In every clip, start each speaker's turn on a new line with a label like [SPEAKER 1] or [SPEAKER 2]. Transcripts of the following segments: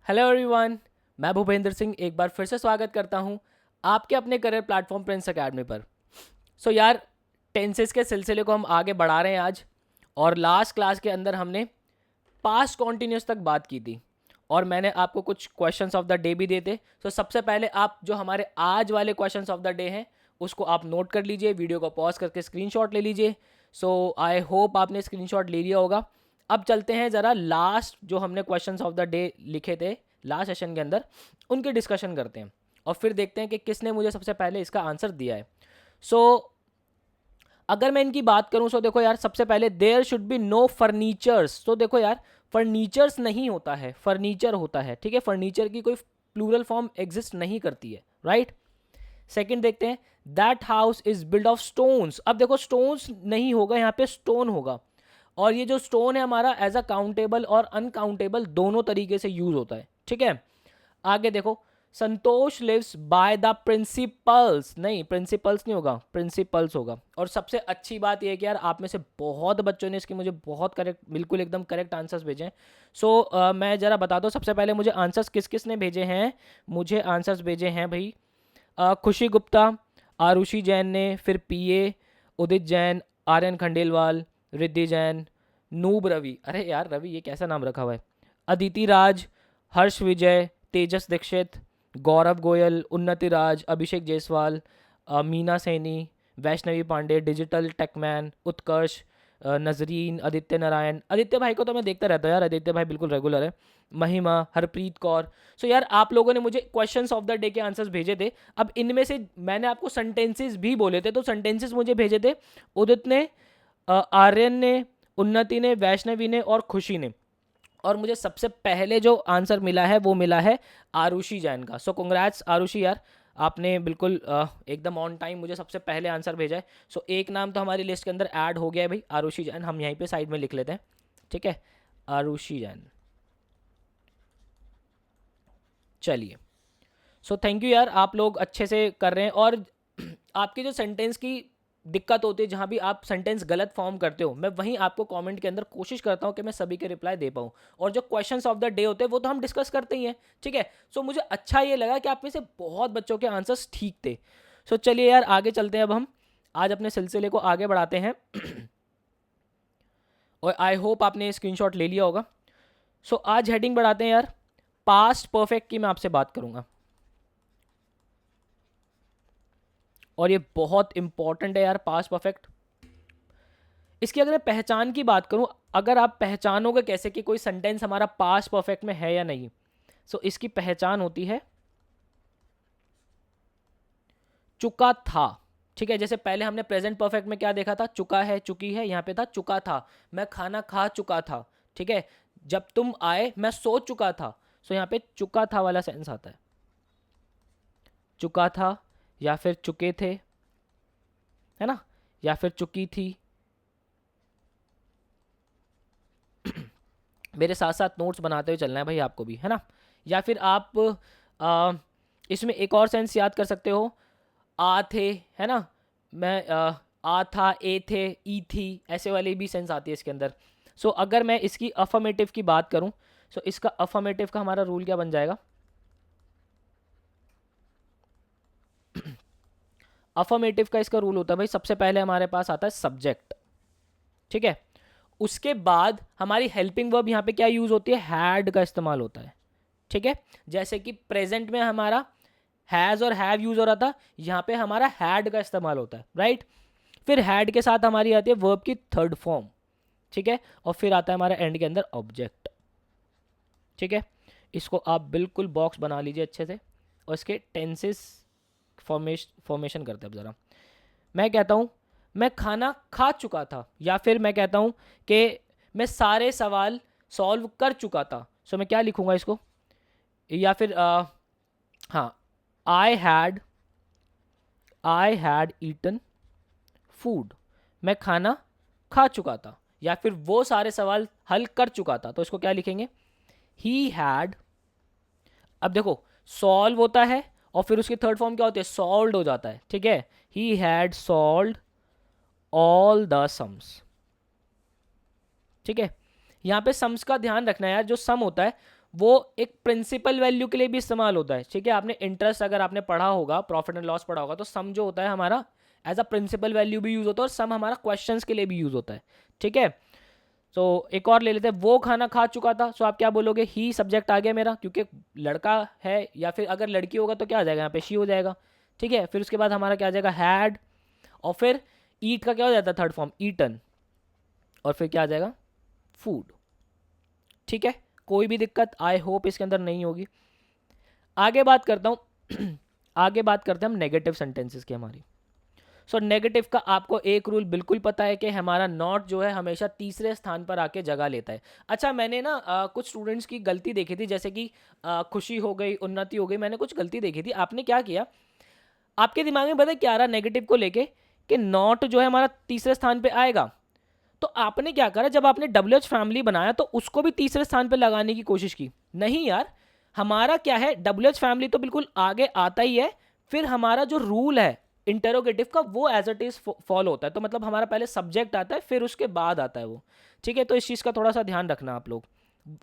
[SPEAKER 1] Hello everyone, मैं भूपेंद्र सिंह एक बार फिर से स्वागत करता हूं आपके अपने करियर प्लेटफॉर्म प्रिंस एकेडमी पर। यार, टेंसेस के सिलसिले को हम आगे बढ़ा रहे हैं आज। और लास्ट क्लास के अंदर हमने पास्ट कॉन्टिन्यूस तक बात की थी और मैंने आपको कुछ क्वेश्चंस ऑफ द डे भी दिए थे। सबसे पहले आप जो हमारे आज वाले क्वेश्चंस ऑफ द डे हैं उसको आप नोट कर लीजिए, वीडियो को पॉज करके स्क्रीनशॉट ले लीजिए। आई होप आपने स्क्रीनशॉट ले लिया होगा। अब चलते हैं ज़रा लास्ट जो हमने क्वेश्चंस ऑफ द डे लिखे थे लास्ट सेशन के अंदर, उनके डिस्कशन करते हैं और फिर देखते हैं कि किसने मुझे सबसे पहले इसका आंसर दिया है। अगर मैं इनकी बात करूं देखो यार, सबसे पहले there should be no furnitures. देखो यार, फर्नीचर्स नहीं होता है, फर्नीचर होता है। ठीक है, फर्नीचर की कोई प्लूरल फॉर्म एग्जिस्ट नहीं करती है, राइट। सेकंड देखते हैं, that house is build of stones. अब देखो, स्टोन्स नहीं होगा, यहाँ पे स्टोन होगा। और ये जो स्टोन है हमारा एज अ काउंटेबल और अनकाउंटेबल दोनों तरीके से यूज होता है। ठीक है, आगे देखो, संतोष लिव्स बाय द प्रिंसिपल्स। नहीं, प्रिंसिपल्स नहीं होगा, प्रिंसिपल्स होगा। और सबसे अच्छी बात यह है कि यार आप में से बहुत बच्चों ने इसके मुझे बहुत करेक्ट, बिल्कुल एकदम करेक्ट आंसर्स भेजे हैं। मैं ज़रा बता दूं, सबसे पहले मुझे आंसर्स किस किस ने भेजे हैं। मुझे आंसर्स भेजे हैं भाई, खुशी गुप्ता, आरुषि जैन ने, फिर पीए, उदित जैन, आर्यन खंडेलवाल, रिद्धि जैन, नूब रवि। अरे यार रवि, ये कैसा नाम रखा हुआ है। अदिति राज, हर्ष विजय, तेजस दीक्षित, गौरव गोयल, उन्नति राज, अभिषेक जायसवाल, मीना सैनी, वैष्णवी पांडे, डिजिटल टेकमैन, उत्कर्ष, नजरीन, आदित्य नारायण। आदित्य भाई को तो मैं देखता रहता हूँ यार, आदित्य भाई बिल्कुल रेगुलर है। महिमा, हरप्रीत कौर। यार आप लोगों ने मुझे क्वेश्चंस ऑफ द डे के आंसर्स भेजे थे। अब इनमें से मैंने आपको सेंटेंसेस भी बोले थे, तो सेंटेंसेस मुझे भेजे थे उदित ने, आर्यन ने, उन्नति ने, वैष्णवी ने और खुशी ने। और मुझे सबसे पहले जो आंसर मिला है वो मिला है आरुषि जैन का। कॉन्ग्रेट्स आरुषि यार, आपने बिल्कुल एकदम ऑन टाइम मुझे सबसे पहले आंसर भेजा है। एक नाम तो हमारी लिस्ट के अंदर ऐड हो गया है भाई, आरुषि जैन। हम यहीं पे साइड में लिख लेते हैं, ठीक है, आरुषि जैन। चलिए, थैंक यू यार, आप लोग अच्छे से कर रहे हैं। और आपकी जो सेंटेंस की दिक्कत होती है, जहाँ भी आप सेंटेंस गलत फॉर्म करते हो, मैं वहीं आपको कमेंट के अंदर कोशिश करता हूँ कि मैं सभी के रिप्लाई दे पाऊँ। और जो क्वेश्चंस ऑफ द डे होते हैं वो तो हम डिस्कस करते ही हैं, ठीक है। मुझे अच्छा ये लगा कि आप में से बहुत बच्चों के आंसर्स ठीक थे। चलिए यार, आगे चलते हैं। अब हम आज अपने सिलसिले को आगे बढ़ाते हैं और आई होप आपने स्क्रीनशॉट ले लिया होगा। आज हेडिंग बढ़ाते हैं यार, पास्ट परफेक्ट की मैं आपसे बात करूंगा। और ये बहुत इंपॉर्टेंट है यार, पास्ट परफेक्ट। इसकी अगर मैं पहचान की बात करूं, अगर आप पहचानोगे कैसे कि कोई सेंटेंस हमारा पास्ट परफेक्ट में है या नहीं, इसकी पहचान होती है चुका था। ठीक है, जैसे पहले हमने प्रेजेंट परफेक्ट में क्या देखा था, चुका है, चुकी है। यहाँ पे था चुका था, मैं खाना खा चुका था। ठीक है, जब तुम आए मैं सो चुका था। यहाँ पे चुका था वाला सेंस आता है, चुका था या फिर चुके थे, है ना, या फिर चुकी थी। मेरे साथ साथ नोट्स बनाते हुए चलना है भाई आपको भी, है ना। या फिर आप इसमें एक और सेंस याद कर सकते हो, आ थे, है ना, मैं आ था, ए थे, ई थी, ऐसे वाली भी सेंस आती है इसके अंदर। अगर मैं इसकी अफर्मेटिव की बात करूं, इसका अफर्मेटिव का हमारा रूल क्या बन जाएगा। अफर्मेटिव का इसका रूल होता है भाई, सबसे पहले हमारे पास आता है सब्जेक्ट, ठीक है। उसके बाद हमारी हेल्पिंग वर्ब यहाँ पे क्या यूज होती है, हैड का इस्तेमाल होता है, ठीक है। जैसे कि प्रेजेंट में हमारा हैज और हैव यूज हो रहा था, यहाँ पे हमारा हैड का इस्तेमाल होता है, राइट। फिर हैड के साथ हमारी आती है वर्ब की थर्ड फॉर्म, ठीक है। और फिर आता है हमारा एंड के अंदर ऑब्जेक्ट, ठीक है। इसको आप बिल्कुल बॉक्स बना लीजिए अच्छे से और इसके टेंसेस फॉर्मेशन करते हैं। अब ज़रा मैं कहता हूँ मैं खाना खा चुका था, या फिर मैं कहता हूँ कि मैं सारे सवाल सॉल्व कर चुका था। मैं क्या लिखूँगा इसको, या फिर हाँ, आई हैड ईटन फूड। मैं खाना खा चुका था या फिर वो सारे सवाल हल कर चुका था, तो इसको क्या लिखेंगे, ही हैड। अब देखो, सॉल्व होता है और फिर उसकी थर्ड फॉर्म क्या होती है, सॉल्व्ड हो जाता है, ठीक है। He had solved all the sums, ठीक है। यहाँ पे सम्स का ध्यान रखना है यार, जो सम होता है वो एक प्रिंसिपल वैल्यू के लिए भी इस्तेमाल होता है, ठीक है। आपने इंटरेस्ट अगर आपने पढ़ा होगा, प्रॉफिट एंड लॉस पढ़ा होगा, तो सम जो होता है हमारा एज अ प्रिंसिपल वैल्यू भी यूज होता है, और सम हमारा क्वेश्चंस के लिए भी यूज होता है, ठीक है। सो एक और ले लेते हैं, वो खाना खा चुका था। सो आप क्या बोलोगे, ही सब्जेक्ट आ गया मेरा, क्योंकि लड़का है, या फिर अगर लड़की होगा तो क्या आ जाएगा यहाँ पे, शी हो जाएगा, ठीक है। फिर उसके बाद हमारा क्या आ जाएगा, हैड, और फिर ईट का क्या हो जाता है, थर्ड फॉर्म ईटन, और फिर क्या आ जाएगा, फूड, ठीक है। कोई भी दिक्कत आई होप इसके अंदर नहीं होगी। आगे बात करता हूँ आगे बात करते हैं हम नेगेटिव सेंटेंसेस की हमारी। सो नेगेटिव का आपको एक रूल बिल्कुल पता है कि हमारा नॉट जो है हमेशा तीसरे स्थान पर आके जगह लेता है। अच्छा, मैंने ना कुछ स्टूडेंट्स की गलती देखी थी, जैसे कि खुशी हो गई, उन्नति हो गई, मैंने कुछ गलती देखी थी। आपने क्या किया, आपके दिमाग में पता है क्या आ रहा नेगेटिव को लेके, कि नॉट जो है हमारा तीसरे स्थान पे आएगा। तो आपने क्या करा, जब आपने WH फैमिली बनाया तो उसको भी तीसरे स्थान पे लगाने की कोशिश की। नहीं यार, हमारा क्या है, WH फैमिली तो बिल्कुल आगे आता ही है, फिर हमारा जो रूल है इंटेरोगेटिव का वो एज इट इज फॉलो होता है। तो मतलब हमारा पहले सब्जेक्ट आता है, फिर उसके बाद आता है वो, ठीक है। तो इस चीज़ का थोड़ा सा ध्यान रखना आप लोग।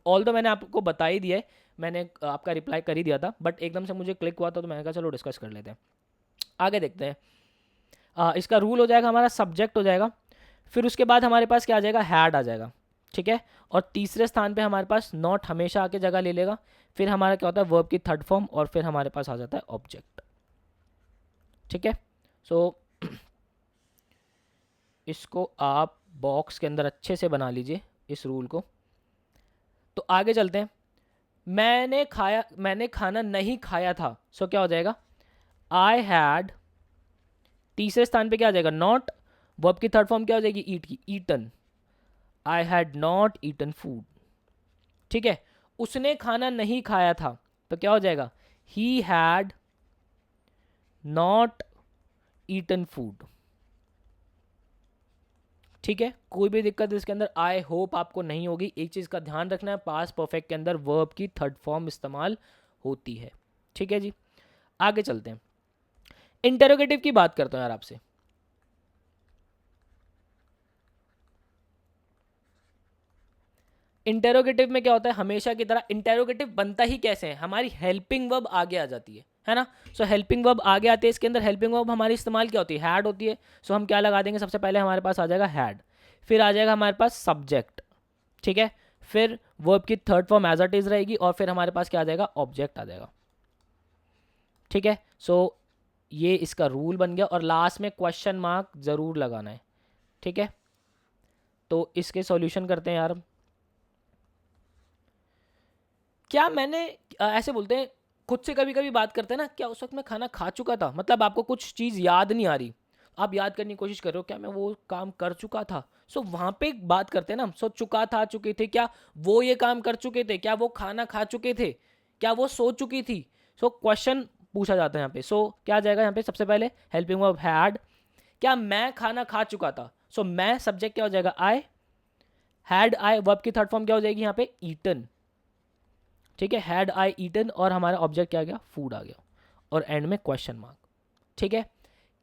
[SPEAKER 1] ऑल तो मैंने आपको बता ही दिया है, मैंने आपका रिप्लाई कर ही दिया था, बट एकदम से मुझे क्लिक हुआ था, तो मैंने कहा चलो डिस्कस कर लेते हैं। आगे देखते हैं। इसका रूल हो जाएगा हमारा, सब्जेक्ट हो जाएगा, फिर उसके बाद हमारे पास क्या आ जाएगा, हैड आ जाएगा, ठीक है। और तीसरे स्थान पे हमारे पास नॉट हमेशा आके जगह ले लेगा। फिर हमारा क्या होता है, वर्ब की थर्ड फॉर्म, और फिर हमारे पास आ जाता है ऑब्जेक्ट, ठीक है। सो इसको आप बॉक्स के अंदर अच्छे से बना लीजिए इस रूल को। तो आगे चलते हैं। मैंने खाना नहीं खाया था। सो क्या हो जाएगा, आई हैड, तीसरे स्थान पे क्या आ जाएगा, नॉट, वर्ब की थर्ड फॉर्म क्या हो जाएगी, ईट की, eaten, I had not eaten food, ठीक है। उसने खाना नहीं खाया था, तो क्या हो जाएगा, he had not eaten food, ठीक है। कोई भी दिक्कत इसके अंदर आई होप आपको नहीं होगी। एक चीज़ का ध्यान रखना है, पास परफेक्ट के अंदर वर्ब की थर्ड फॉर्म इस्तेमाल होती है, ठीक है जी। आगे चलते हैं, इंटेरोगेटिव की बात करता हूं यार आपसे। इंटेरोगेटिव में क्या होता है, हमेशा की तरह इंटेरोगेटिव बनता ही कैसे है, हमारी हेल्पिंग वर्ब आगे आ जाती है ना। सो हेल्पिंग वर्ब आगे आते हैं, इसके अंदर हेल्पिंग वर्ब हमारी इस्तेमाल क्या होती है, हैड होती है। सो हम क्या लगा देंगे, सबसे पहले हमारे पास आ जाएगा हैड, फिर आ जाएगा हमारे पास सब्जेक्ट, ठीक है। फिर वर्ब की third form as it is रहेगी, और फिर हमारे पास क्या आ जाएगा, ऑब्जेक्ट आ जाएगा, ठीक है। सो ये इसका रूल बन गया, और लास्ट में क्वेश्चन मार्क जरूर लगाना है, ठीक है। तो इसके सॉल्यूशन करते हैं यार। क्या मैंने ऐसे बोलते हैं, खुद से कभी कभी बात करते हैं ना, क्या उस वक्त मैं खाना खा चुका था, मतलब आपको कुछ चीज़ याद नहीं आ रही, आप याद करने की कोशिश कर रहे हो, क्या मैं वो काम कर चुका था। सो वहाँ पे एक बात करते हैं ना, सो चुका था, चुके थे, क्या वो ये काम कर चुके थे, क्या वो खाना खा चुके थे, क्या वो सो चुकी थी। सो क्वेश्चन पूछा जाता है यहाँ पे। सो क्या आ जाएगा यहाँ पे, सबसे पहले हेल्पिंग वर्ब हैड, क्या मैं खाना खा चुका था। सो मैं सब्जेक्ट क्या हो जाएगा, आई, हैड आई, वर्ब की थर्ड फॉर्म क्या हो जाएगी यहाँ पे, ईटन, ठीक है। हैड आई ईटन, और हमारा ऑब्जेक्ट क्या आ गया, फूड आ गया, और एंड में क्वेश्चन मार्क, ठीक है।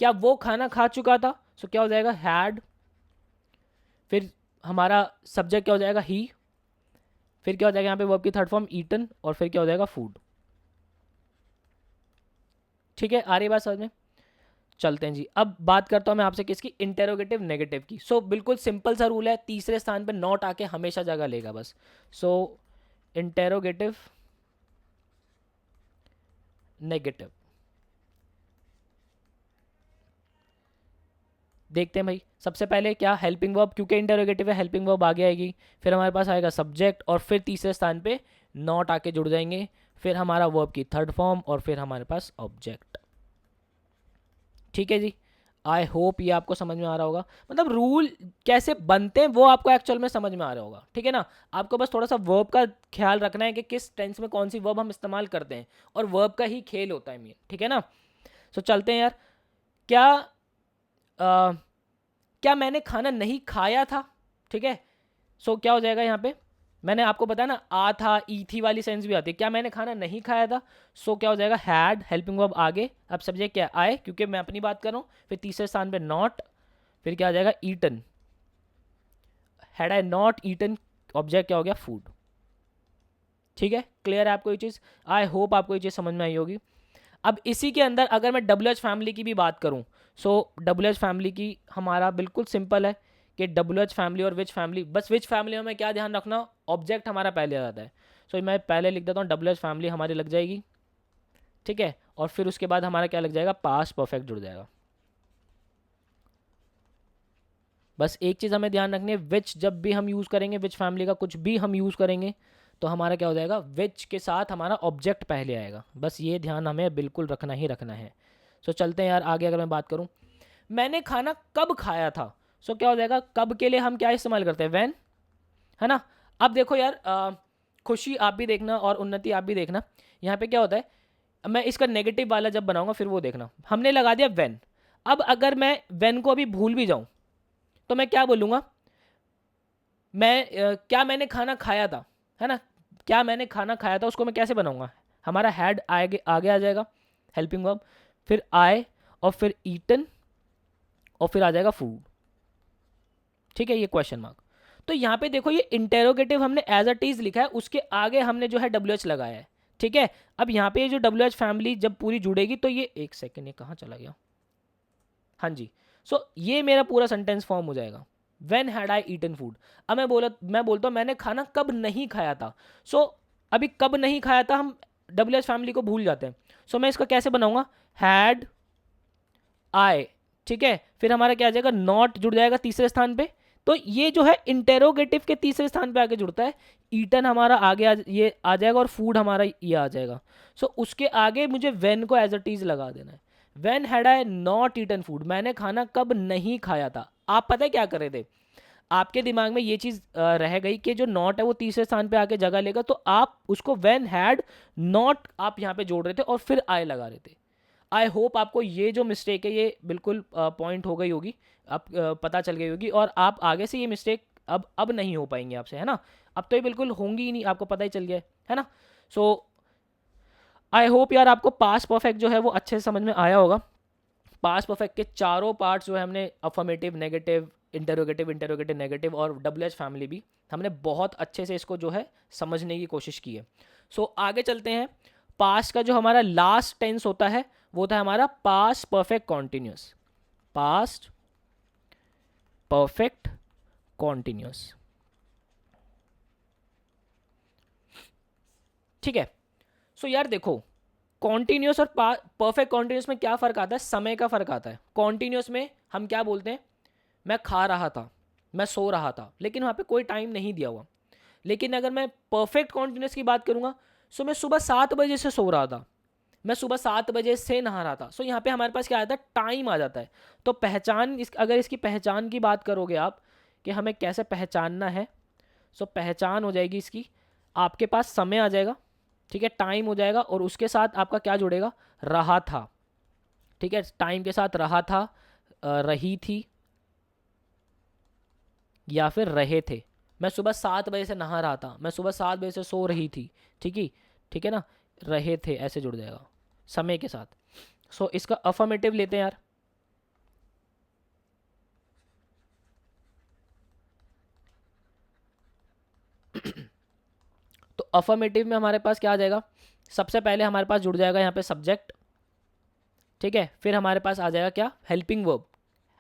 [SPEAKER 1] क्या वो खाना खा चुका था, सो क्या हो जाएगा, हैड, फिर हमारा सब्जेक्ट क्या हो जाएगा, ही, फिर क्या हो जाएगा यहाँ पे वर्ब की थर्ड फॉर्म ईटन, और फिर क्या हो जाएगा, फूड, ठीक है। आ रही बात समझ में। चलते हैं जी, अब बात करता हूं मैं आपसे किसकी, इंटेरोगेटिव नेगेटिव की। सो बिल्कुल सिंपल सा रूल है, तीसरे स्थान पे नॉट आके हमेशा जगह लेगा बस। सो इंटेरोगेटिव नेगेटिव, देखते हैं भाई। सबसे पहले क्या, हेल्पिंग वर्ब, क्योंकि इंटरोगेटिव है हेल्पिंग वर्ब आगे आएगी, फिर हमारे पास आएगा सब्जेक्ट, और फिर तीसरे स्थान पे नॉट आके जुड़ जाएंगे, फिर हमारा वर्ब की थर्ड फॉर्म, और फिर हमारे पास ऑब्जेक्ट, ठीक है जी। आई होप ये आपको समझ में आ रहा होगा, मतलब रूल कैसे बनते हैं वो आपको एक्चुअल में समझ में आ रहा होगा, ठीक है ना। आपको बस थोड़ा सा वर्ब का ख्याल रखना है कि किस टेंस में कौन सी वर्ब हम इस्तेमाल करते हैं, और वर्ब का ही खेल होता है मेन, ठीक है ना। सो चलते हैं यार। क्या क्या मैंने खाना नहीं खाया था, ठीक है। सो क्या हो जाएगा यहाँ पे, मैंने आपको बताया ना, आ था, ई थी वाली सेंस भी आती है, क्या मैंने खाना नहीं खाया था। सो क्या हो जाएगा, हैड, हेल्पिंग वर्ब आगे, अब सब्जेक्ट क्या आए, क्योंकि मैं अपनी बात कर रहा हूँ, फिर तीसरे स्थान पे नॉट, फिर क्या आ जाएगा, eaten, had I not eaten, object क्या हो गया, फूड, ठीक है, क्लियर है आपको ये चीज़? आई होप आपको ये चीज़ समझ में आई होगी। अब इसी के अंदर अगर मैं WH फैमिली की भी बात करूं, सो WH फैमिली की हमारा बिल्कुल सिंपल है कि WH फैमिली और विच फैमिली, बस विच फैमिली में क्या ध्यान रखना, ऑब्जेक्ट हमारा पहले आ जाता है। सो मैं पहले लिख देता हूँ WH फैमिली हमारी लग जाएगी, ठीक है, और फिर उसके बाद हमारा क्या लग जाएगा, पास्ट परफेक्ट जुड़ जाएगा। बस एक चीज़ हमें ध्यान रखनी है, विच जब भी हम यूज़ करेंगे, विच फैमिली का कुछ भी हम यूज़ करेंगे तो हमारा क्या हो जाएगा, विच के साथ हमारा ऑब्जेक्ट पहले आएगा। बस ये ध्यान हमें बिल्कुल रखना ही रखना है। सो चलते हैं यार आगे। अगर मैं बात करूँ मैंने खाना कब खाया था, सो क्या हो जाएगा, कब के लिए हम क्या इस्तेमाल करते हैं, वैन, है ना। अब देखो यार खुशी आप भी देखना और उन्नति आप भी देखना, यहाँ पे क्या होता है, मैं इसका नेगेटिव वाला जब बनाऊंगा फिर वो देखना, हमने लगा दिया वैन। अब अगर मैं वैन को अभी भूल भी जाऊं तो मैं क्या बोलूँगा, क्या मैंने खाना खाया था, है ना, क्या मैंने खाना खाया था, उसको मैं कैसे बनाऊंगा, हमारा हैड आगे आगे आ जाएगा, हेल्पिंग वर्ब, फिर आए और फिर ईटन और फिर आ जाएगा फूड, ठीक है, ये क्वेश्चन मार्क। तो यहाँ पे देखो ये इंटेरोगेटिव हमने एज अ टीज लिखा है, उसके आगे हमने जो है WH लगाया है, ठीक है। अब यहाँ पे ये जो WH फैमिली जब पूरी जुड़ेगी तो ये, एक सेकेंड, ये कहाँ चला गया, हाँ जी, सो ये मेरा पूरा सेंटेंस फॉर्म हो जाएगा, When had I eaten food। अब मैं बोलता हूँ मैंने खाना कब नहीं खाया था। सो अभी कब नहीं खाया था, हम WH फैमिली को भूल जाते हैं। सो मैं इसका कैसे बनाऊंगा, हैड आई, ठीक है, फिर हमारा क्या आ जाएगा, नॉट जुड़ जाएगा तीसरे स्थान पे। तो ये जो है इंटेरोगेटिव के तीसरे स्थान पे आके जुड़ता है, ईटन हमारा आगे ये आ जाएगा और फूड हमारा ये आ जाएगा। सो उसके आगे मुझे वेन को एज अ टीज लगा देना है, when had I not eaten food, मैंने खाना कब नहीं खाया था। आप पता है क्या कर रहे थे, आपके दिमाग में ये चीज़ रह गई कि जो नॉट है वो तीसरे स्थान पे आके जगह लेगा, तो आप उसको वेन हैड नॉट आप यहाँ पे जोड़ रहे थे और फिर आई लगा रहे थे। आई होप आपको ये जो मिस्टेक है ये बिल्कुल पॉइंट हो गई होगी, आप पता चल गई होगी, और आप आगे से ये मिस्टेक अब नहीं हो पाएंगे आपसे, है ना। अब तो ये बिल्कुल होंगी ही नहीं, आपको पता ही चल गया है ना। सो आई होप यार आपको पास्ट परफेक्ट जो है वो अच्छे से समझ में आया होगा। पास्ट परफेक्ट के चारों पार्ट्स जो है हमने, affirmative, negative, interrogative, interrogative negative और WH फैमिली भी, हमने बहुत अच्छे से इसको जो है समझने की कोशिश की है। सो आगे चलते हैं। पास्ट का जो हमारा लास्ट टेंस होता है वो था हमारा past perfect continuous, past perfect continuous, ठीक है। सो यार देखो, कॉन्टिन्यूस और परफेक्ट कॉन्टिन्यूस में क्या फ़र्क आता है, समय का फ़र्क आता है। कॉन्टिन्यूस में हम क्या बोलते हैं, मैं खा रहा था, मैं सो रहा था, लेकिन वहाँ पे कोई टाइम नहीं दिया हुआ। लेकिन अगर मैं परफेक्ट कॉन्टिन्यूस की बात करूँगा, सो मैं सुबह 7 बजे से सो रहा था, मैं सुबह 7 बजे से नहा रहा था। सो यहाँ पे हमारे पास क्या आता है, टाइम आ जाता है। तो पहचान, अगर इसकी पहचान की बात करोगे आप कि हमें कैसे पहचानना है, सो पहचान हो जाएगी इसकी, आपके पास समय आ जाएगा, ठीक है, टाइम हो जाएगा, और उसके साथ आपका क्या जुड़ेगा, रहा था, ठीक है, टाइम के साथ रहा था, रही थी, या फिर रहे थे। मैं सुबह 7 बजे से नहा रहा था, मैं सुबह 7 बजे से सो रही थी, ठीक है ना, रहे थे ऐसे जुड़ जाएगा समय के साथ। सो इसका अफर्मेटिव लेते हैं यार। तो अफर्मेटिव में हमारे पास क्या आ जाएगा, सबसे पहले हमारे पास जुड़ जाएगा यहाँ पे सब्जेक्ट, ठीक है, फिर हमारे पास आ जाएगा क्या, हेल्पिंग वर्ब,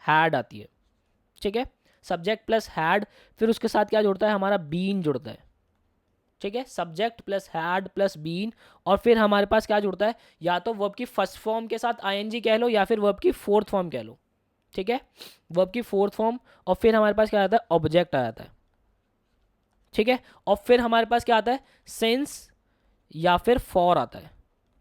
[SPEAKER 1] हैड आती है, ठीक है, सब्जेक्ट प्लस हैड, फिर उसके साथ क्या जुड़ता है, हमारा बीन जुड़ता है, ठीक है, subject plus had plus been, और फिर हमारे पास क्या जुड़ता है, या तो वर्ब की फर्स्ट फॉर्म के साथ आईएनजी कह लो या फिर वर्ब की फोर्थ फॉर्म कह लो, ठीक है, वर्ब की फोर्थ फॉर्म, और फिर हमारे पास क्या आता है, ऑब्जेक्ट आ जाता है, ठीक है, और फिर हमारे पास क्या आता है, सिंस या फिर फॉर आता है,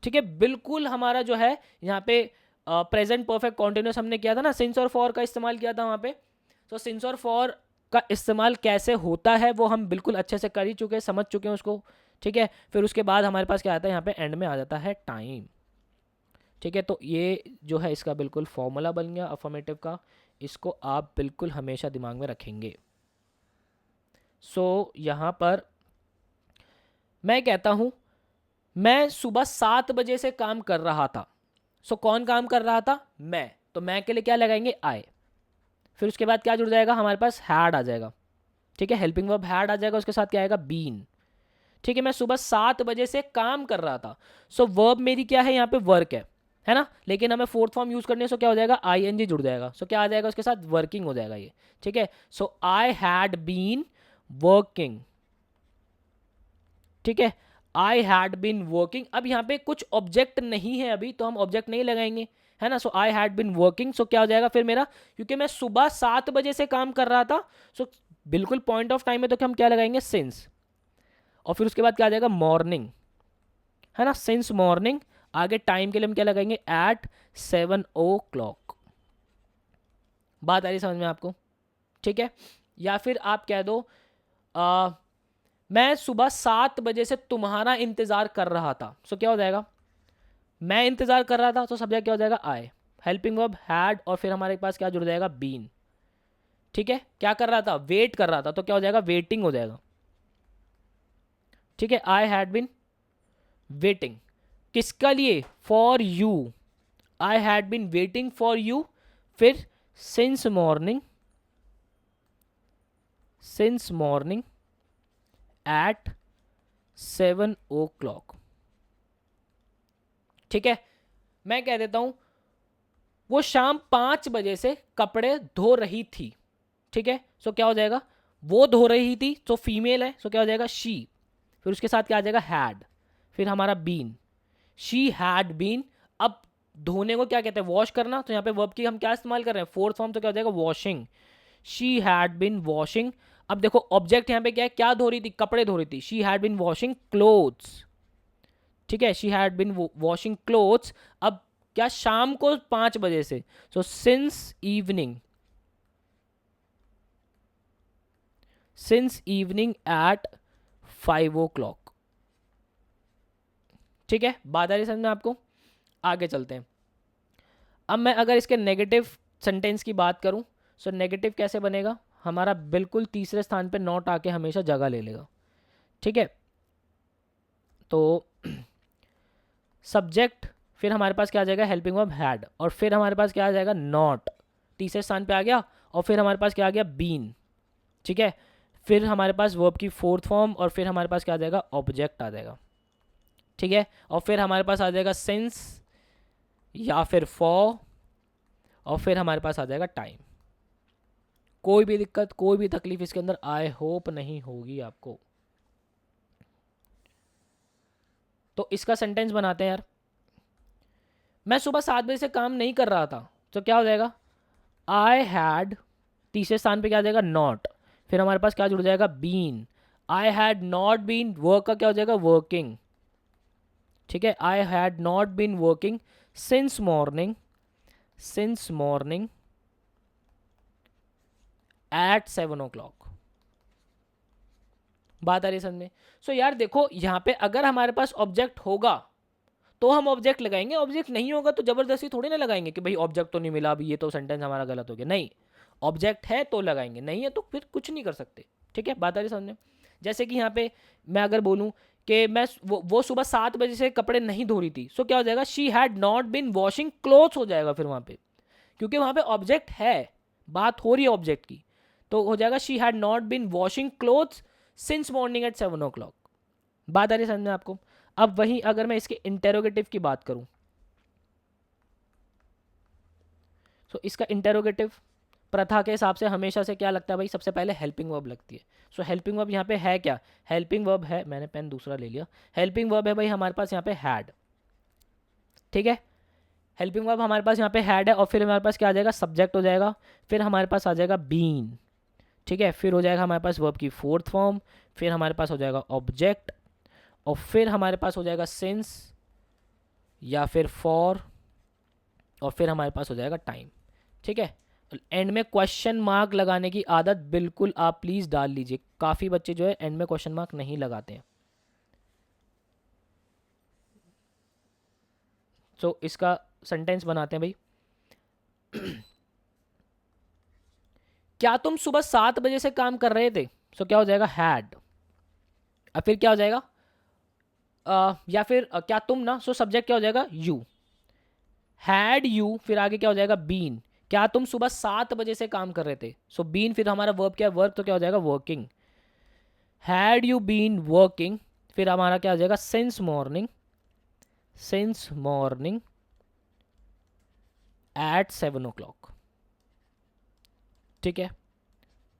[SPEAKER 1] ठीक है। बिल्कुल हमारा जो है यहाँ पे प्रेजेंट परफेक्ट कॉन्टिन्यूस हमने किया था ना, सिंस और फॉर का इस्तेमाल किया था वहाँ पे। तो सिंस और फॉर का इस्तेमाल कैसे होता है वो हम बिल्कुल अच्छे से कर ही चुके हैं, समझ चुके हैं उसको, ठीक है। फिर उसके बाद हमारे पास क्या आता है, यहाँ पे एंड में आ जाता है टाइम, ठीक है। तो ये जो है इसका बिल्कुल फॉर्मूला बन गया अफर्मेटिव का, इसको आप बिल्कुल हमेशा दिमाग में रखेंगे। सो यहाँ पर मैं कहता हूँ मैं सुबह 7 बजे से काम कर रहा था। सो कौन काम कर रहा था, मैं, तो मैं के लिए क्या लगाएंगे, आई, फिर उसके बाद क्या जुड़ जाएगा, हमारे पास हैड आ जाएगा, ठीक है, हेल्पिंग वर्ब हैड आ जाएगा, उसके साथ क्या आएगा, बीन, ठीक है, मैं सुबह 7 बजे से काम कर रहा था। सो वर्ब मेरी क्या है यहाँ पे, वर्क है ना, लेकिन हमें फोर्थ फॉर्म यूज करने, सो क्या हो जाएगा, आईएनजी जुड़ जाएगा। सो क्या आ जाएगा उसके साथ, वर्किंग हो जाएगा ये। ठीक है, सो आई हैड बीन वर्किंग। ठीक है, आई हैड बीन वर्किंग। अब यहाँ पे कुछ ऑब्जेक्ट नहीं है अभी, तो हम ऑब्जेक्ट नहीं लगाएंगे, है ना। सो आई हैड बीन वर्किंग, सो क्या हो जाएगा फिर मेरा, क्योंकि मैं सुबह 7 बजे से काम कर रहा था, सो बिल्कुल पॉइंट ऑफ टाइम में, तो हम क्या लगाएंगे, सिंस। और फिर उसके बाद क्या आ जाएगा, मॉर्निंग, है ना, सिंस मॉर्निंग। आगे टाइम के लिए हम क्या लगाएंगे, एट 7 o'clock। बात आ रही समझ में आपको? ठीक है, या फिर आप कह दो मैं सुबह 7 बजे से तुम्हारा इंतजार कर रहा था। सो क्या हो जाएगा, मैं इंतजार कर रहा था, तो सब्जेक्ट क्या हो जाएगा, आई। हेल्पिंग वर्ब हैड, और फिर हमारे पास क्या जुड़ जाएगा, बीन। ठीक है, क्या कर रहा था, वेट कर रहा था, तो क्या हो जाएगा, वेटिंग हो जाएगा। ठीक है, आई हैड बीन वेटिंग, किसका लिए, for you. I had been waiting for you. फिर since morning, since morning at 7 o'clock। ठीक है, मैं कह देता हूं वो शाम 5 बजे से कपड़े धो रही थी। ठीक है, सो क्या हो जाएगा, वो धो रही थी, तो फीमेल है, सो क्या हो जाएगा, शी। फिर उसके साथ क्या आ जाएगा, हैड, फिर हमारा बीन, शी हैड बीन। अब धोने को क्या कहते हैं, वॉश करना, तो यहाँ पे वर्ब की हम क्या इस्तेमाल कर रहे हैं, फोर्थ फॉर्म, तो क्या हो जाएगा, washing. She had been washing. अब देखो ऑब्जेक्ट यहाँ पे क्या है, क्या धो रही थी, कपड़े धो रही थी, she had been washing clothes. ठीक है, she had been washing clothes. अब क्या, शाम को 5 बजे से, so since evening, since evening at 5 o'clock। ठीक है, बात आ रही समझ में आपको? आगे चलते हैं। अब मैं अगर इसके नेगेटिव सेंटेंस की बात करूं, सो नेगेटिव कैसे बनेगा, हमारा बिल्कुल तीसरे स्थान पे नॉट आके हमेशा जगह ले लेगा। ठीक है, तो सब्जेक्ट, फिर हमारे पास क्या आ जाएगा, हेल्पिंग वर्ब हैड, और फिर हमारे पास क्या आ जाएगा, नॉट, तीसरे स्थान पे आ गया। और फिर हमारे पास क्या आ गया, बीन। ठीक है, फिर हमारे पास वर्ब की फोर्थ फॉर्म, और फिर हमारे पास क्या आ जाएगा, ऑब्जेक्ट आ जाएगा। ठीक है, और फिर हमारे पास आ जाएगा सिंस या फिर फॉर, और फिर हमारे पास आ जाएगा टाइम। कोई भी दिक्कत, कोई भी तकलीफ इसके अंदर आई होप नहीं होगी आपको। तो इसका सेंटेंस बनाते हैं यार। मैं सुबह 7 बजे से काम नहीं कर रहा था, तो क्या हो जाएगा, आई हैड, तीसरे स्थान पे क्या आ जाएगा, नॉट, फिर हमारे पास क्या जुड़ जाएगा, been. I had not been, work का क्या हो जाएगा, वर्किंग। ठीक है, I had not been working since morning, since morning at 7 o'clock। बात आ रही है समझ में? सो यार देखो यहाँ पे अगर हमारे पास ऑब्जेक्ट होगा तो हम ऑब्जेक्ट लगाएंगे, ऑब्जेक्ट नहीं होगा तो जबरदस्ती थोड़ी ना लगाएंगे कि भाई ऑब्जेक्ट तो नहीं मिला, अभी ये तो सेंटेंस हमारा गलत हो गया। नहीं, ऑब्जेक्ट है तो लगाएंगे, नहीं है तो फिर कुछ नहीं कर सकते। ठीक है, बात आ रही समझ में? जैसे कि यहाँ पे मैं अगर बोलूँ कि मैं वो सुबह 7 बजे से कपड़े नहीं धो रही थी, सो क्या हो जाएगा, she had not been washing clothes हो जाएगा फिर वहाँ पे, क्योंकि वहाँ पे ऑब्जेक्ट है, बात हो रही है ऑब्जेक्ट की, तो हो जाएगा she had not been washing clothes since morning at 7 o'clock। बात आ रही समझ में आपको? अब वहीं अगर मैं इसके इंटेरोगेटिव की बात करूं, तो इसका इंटेरोगेटिव प्रथा के हिसाब से हमेशा से क्या लगता है भाई, सबसे पहले हेल्पिंग वर्ब लगती है। सो हेल्पिंग वर्ब यहाँ पे है क्या, हेल्पिंग वर्ब है, मैंने पेन दूसरा ले लिया, हेल्पिंग वर्ब है भाई हमारे पास यहाँ पे हैड। ठीक है, हेल्पिंग वर्ब हमारे पास यहाँ पे हैड है, और फिर हमारे पास क्या आ जाएगा, सब्जेक्ट हो जाएगा, फिर हमारे पास आ जाएगा बीन। ठीक है, फिर हो जाएगा हमारे पास वर्ब की फोर्थ फॉर्म, फिर हमारे पास हो जाएगा ऑब्जेक्ट, और फिर हमारे पास हो जाएगा सिंस या फिर फॉर, और फिर हमारे पास हो जाएगा टाइम। ठीक है, एंड में क्वेश्चन मार्क लगाने की आदत बिल्कुल आप प्लीज़ डाल लीजिए, काफ़ी बच्चे जो है एंड में क्वेश्चन मार्क नहीं लगाते हैं। तो इसका सेंटेंस बनाते हैं भाई। क्या तुम सुबह 7 बजे से काम कर रहे थे, सो क्या हो जाएगा, हैड। अब फिर क्या हो जाएगा, या फिर क्या तुम ना, सो सब्जेक्ट क्या हो जाएगा, यू, हैड यू, फिर आगे क्या हो जाएगा, बीन। क्या तुम सुबह 7 बजे से काम कर रहे थे, सो बीन, फिर हमारा वर्ब क्या है, वर्ब, तो क्या हो जाएगा, working. Had you been working, फिर हमारा क्या आ जाएगा, सिंस मॉर्निंग एट 7 o'clock। ठीक है,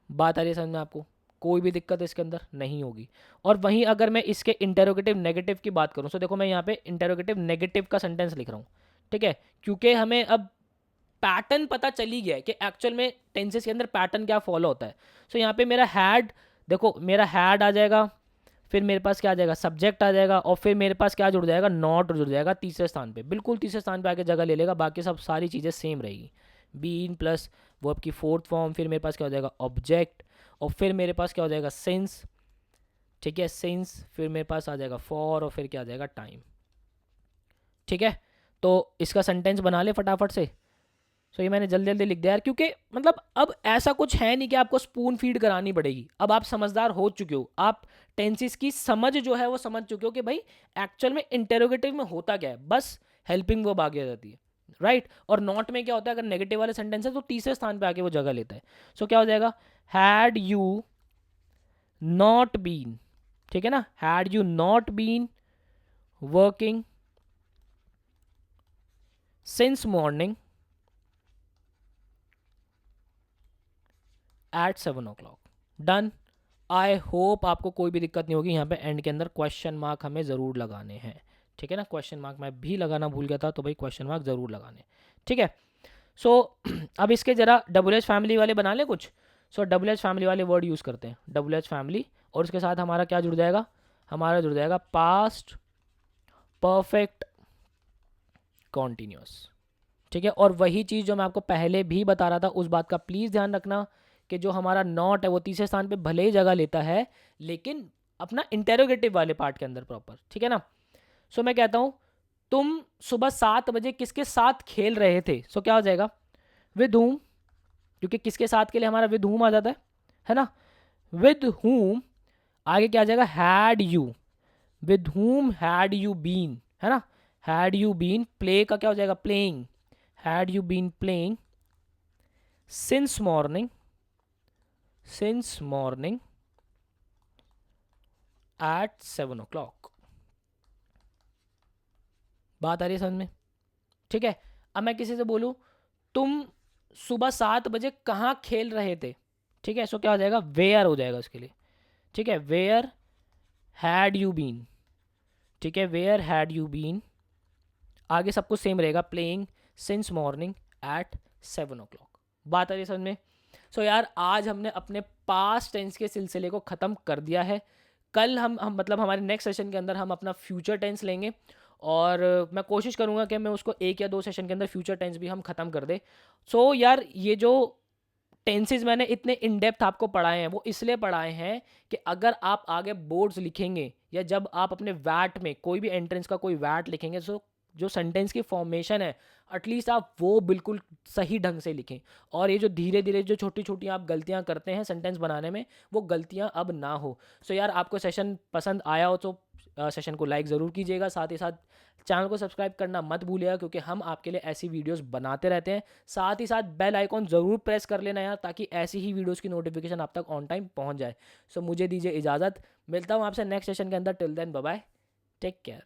[SPEAKER 1] बात आ रही है समझ में आपको, कोई भी दिक्कत इसके अंदर नहीं होगी। और वहीं अगर मैं इसके इंटेरोगेटिव नेगेटिव की बात करूँ, तो देखो मैं यहाँ पे इंटेरोगेटिव नेगेटिव का सेंटेंस लिख रहा हूँ। ठीक है, क्योंकि हमें अब पैटर्न पता चली गया है कि एक्चुअल में टेंसेस के अंदर पैटर्न क्या फॉलो होता है। सो यहाँ पे मेरा हैड, देखो मेरा हैड आ जाएगा, फिर मेरे पास क्या आ जाएगा, सब्जेक्ट आ जाएगा, और फिर मेरे पास क्या जुड़ जाएगा, नॉट जुड़ जाएगा तीसरे स्थान पे, बिल्कुल तीसरे स्थान पे आके जगह ले लेगा, बाकी सब सारी चीज़ें सेम रहेगी। बीन प्लस वर्ब की फोर्थ फॉर्म, फिर मेरे पास क्या हो जाएगा, ऑब्जेक्ट, और फिर मेरे पास क्या हो जाएगा, सिंस। ठीक है, सिंस, फिर मेरे पास आ जाएगा फॉर, और फिर क्या आ जाएगा, टाइम। ठीक है, तो इसका सेंटेंस बना ले फटाफट से। सो ये मैंने जल्दी जल्दी लिख दिया यार, क्योंकि मतलब अब ऐसा कुछ है नहीं कि आपको स्पून फीड करानी पड़ेगी। अब आप समझदार हो चुके हो, आप टेंसेस की समझ जो है वो समझ चुके हो कि भाई एक्चुअल में इंटेरोगेटिव में होता क्या है, बस हेल्पिंग वर्ब आगे आ जाती है, राइट। और नॉट में क्या होता है, अगर नेगेटिव वाले सेंटेंस है तो तीसरे स्थान पे आके वो जगह लेता है। सो क्या हो जाएगा, हैड यू नॉट बीन, ठीक है ना, had you not been working since morning at 7 o'clock। Done. आई होप आपको कोई भी दिक्कत नहीं होगी। यहाँ पे एंड के अंदर क्वेश्चन मार्क हमें ज़रूर लगाने हैं, ठीक है ना, क्वेश्चन मार्क मैं भी लगाना भूल गया था, तो भाई क्वेश्चन मार्क ज़रूर लगाने, ठीक है। सो अब इसके ज़रा डब्ल्यू एच फैमिली वाले बना लें कुछ। सो डब्ल्यू एच फैमिली वाले वर्ड यूज़ करते हैं, डब्ल्यू एच फैमिली, और उसके साथ हमारा क्या जुड़ जाएगा, हमारा जुड़ जाएगा पास्ट परफेक्ट कॉन्टीन्यूस। ठीक है, और वही चीज़ जो मैं आपको पहले भी बता रहा था, उस बात का प्लीज़ ध्यान रखना कि जो हमारा नॉट है वो तीसरे स्थान पे भले ही जगह लेता है, लेकिन अपना इंटेरोगेटिव वाले पार्ट के अंदर प्रॉपर, ठीक है ना। सो मैं कहता हूँ तुम सुबह 7 बजे किसके साथ खेल रहे थे, सो क्या हो जाएगा, विद हुम, क्योंकि किसके साथ के लिए हमारा विद हुम आ जाता है ना, विद हुम, आगे क्या आ जाएगा, had you, with whom had you been, है ना, हैड यू बीन, प्ले का क्या हो जाएगा, playing, had you been playing since morning at 7 o'clock। बात आ रही है समझ में, ठीक है। अब मैं किसी से बोलूं तुम सुबह 7 बजे कहाँ खेल रहे थे, ठीक है, सो क्या हो जाएगा, वेयर हो जाएगा उसके लिए, ठीक है, वेयर हैड यू बीन, ठीक है, वेयर हैड यू बीन, आगे सब कुछ सेम रहेगा, playing since morning at 7 o'clock। बात आ रही है समझ में। सो यार आज हमने अपने पास्ट टेंस के सिलसिले को ख़त्म कर दिया है। कल हम मतलब हमारे नेक्स्ट सेशन के अंदर हम अपना फ्यूचर टेंस लेंगे, और मैं कोशिश करूँगा कि मैं उसको 1 या 2 सेशन के अंदर फ्यूचर टेंस भी हम ख़त्म कर दे। सो यार ये जो टेंसेज मैंने इतने इन डेप्थ आपको पढ़ाए हैं, वो इसलिए पढ़ाए हैं कि अगर आप आगे बोर्ड्स लिखेंगे, या जब आप अपने वैट में कोई भी एंट्रेंस का कोई वैट लिखेंगे, सो जो सेंटेंस की फॉर्मेशन है एटलीस्ट आप वो बिल्कुल सही ढंग से लिखें। और ये जो धीरे धीरे जो छोटी छोटी आप गलतियां करते हैं सेंटेंस बनाने में, वो गलतियां अब ना हो। सो यार आपको सेशन पसंद आया हो तो सेशन को लाइक ज़रूर कीजिएगा, साथ ही साथ चैनल को सब्सक्राइब करना मत भूलिएगा, क्योंकि हम आपके लिए ऐसी वीडियोस बनाते रहते हैं। साथ ही साथ बेल आइकॉन ज़रूर प्रेस कर लेना यार, ताकि ऐसी ही वीडियोस की नोटिफिकेशन आप तक ऑन टाइम पहुंच जाए। सो मुझे दीजिए इजाज़त, मिलता हूँ आपसे नेक्स्ट सेशन के अंदर। Till then bye bye, take care.